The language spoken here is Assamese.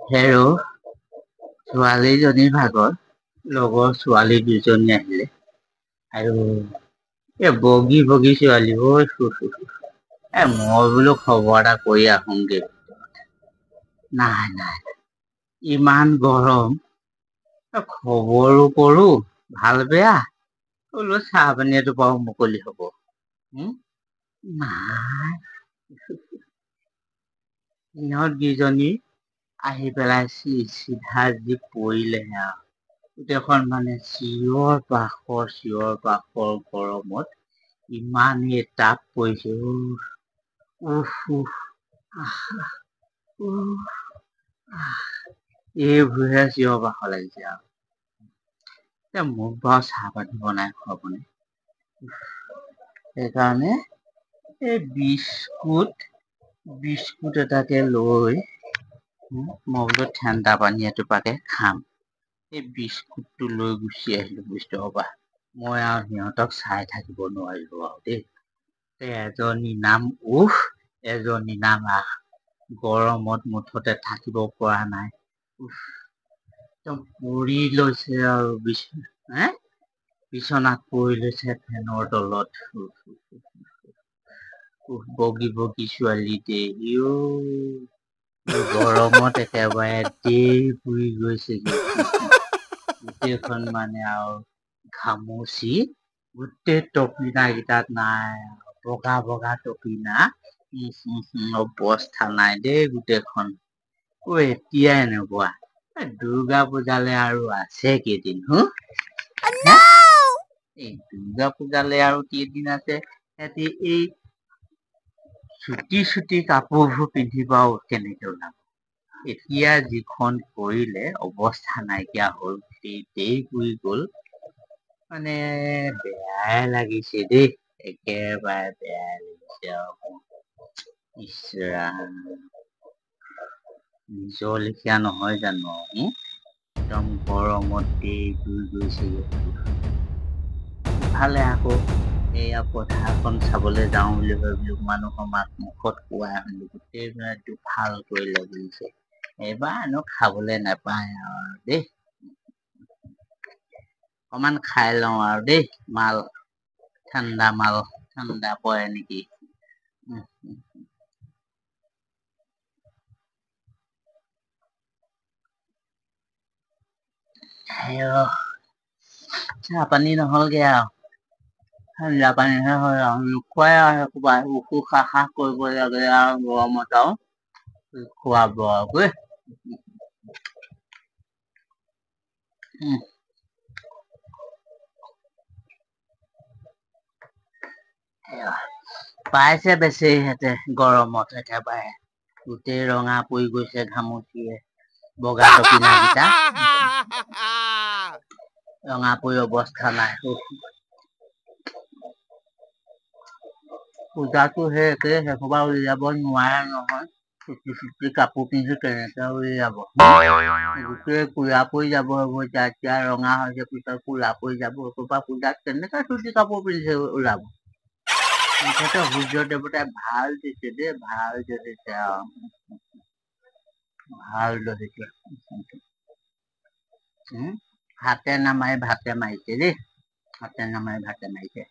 হেৰো ছোৱালীজনীৰ ভাগৰ লগৰ ছোৱালী দুজনী আহিলে আৰু বগী বগী ছোৱালী মই বোলো খবৰ এটা কৰি আহোঁগে। নাই নাই ইমান গৰম খবৰো কৰো ভাল বেয়া বোলো চাহ পানী এটোপাও মুকলি হব। নাই সিহঁত কেইজনী আহি পেলাই চিধা যি পৰিলেহে আৰু গোটেইখন মানে চিঞৰ বাখৰ গৰমত ইমানেই তাপ পৰিছে। এইবোৰহে চিঞৰ বাখৰ লাগিছে আৰু মোক বাৰু চাহ পানী বনাই খুৱাব নে? সেইকাৰণে এই বিস্কুট এটাকে লৈ মই বোলো ঠাণ্ডা পানী এটোপাকে খাম। এই বিস্কুটটো লৈ গুচি আহিলো ভিতৰৰ পৰা। মই আৰু সিহঁতক চাই থাকিব নোৱাৰিলো আৰু দেই। এজনী নাম এজনী নাম আহ গৰমত মুঠতে থাকিব পৰা নাই। একদম পৰি লৈছে আৰু বিচনাত পৰি লৈছে ফেনৰ তলত। বগী বগী ছোৱালী গৰমত একেবাৰে দেই পুৰি গৈছেগে। গোটেইখন মানে আৰু ঘামচি গোটেই টপিনা কেইটাত নাই বগা বগা টপিনা। অৱস্থা নাই দেই গোটেইখন। এতিয়া এনেকুৱা দুৰ্গা পূজালে আৰু আছে কেইদিন এই দুৰ্গা পূজালে আৰু কেইদিন আছে। সিহঁতি এই চুটি কাপোৰবোৰ পিন্ধিব আৰু কেনেকে ওলাব। এতিয়া যিখন কৰিলে অৱস্থা নাইকিয়া হ'ল দেই পুৰি গল। মানে বেয়াই লাগিছে দেই একেবাৰে বেয়াই লাগিছে আৰু ইচ ৰাম নিজৰ লেখীয়া নহয় জানো একদম গৰমত দেই পুৰি গৈছেগে। ইফালে আকৌ এইয়া পথাৰখন চাবলৈ যাওঁ বুলি ভাবিলো মানুহৰ মাত মুখত কোৱাই শুনিলো গোটেই দুফাল কৰিলে বুজিছে। এইবাৰ হেনো খাবলৈ নাপায় আৰু দেই। অকমান খাই লওঁ আৰু দেই মাল ঠাণ্ডা পৰে নেকি। চাহ পানী নহলগে আৰু ঠাণ্ডা পানীহে হয় আৰু নোখোৱাই আৰু এসোপা উশাহ কৰিব লাগে আৰু গৰমত আৰু খুৱাব আৰু পাইছে বেছি সিহঁতে গৰমত একেবাৰে গোটেই ৰঙা পৰি গৈছে ঘামচিয়ে বগা টপিনা কেইটা ৰঙা পৰি অৱস্থা নাই। পূজাতো সেই একে সেইসোপা উলিয়াব নোৱাৰে নহয়। চুটি কাপোৰ পিন্ধি কেনেকে উলিয়াব গোটেই কোলা পৰি যাব এতিয়া ৰঙা হৈছে পিছত কোলা পৰি যাব এসোপা পূজাত কেনেকে চুটি কাপোৰ পিন্ধি ওলাব। মুঠতে সূৰ্য দেৱতাই ভাল দিছে দেই ভাল দিছে আৰু ভাল দিছে। হাতে নামাৰি ভাতে মাৰিছে দেই হাতে নামাৰি ভাতে মাৰিছে।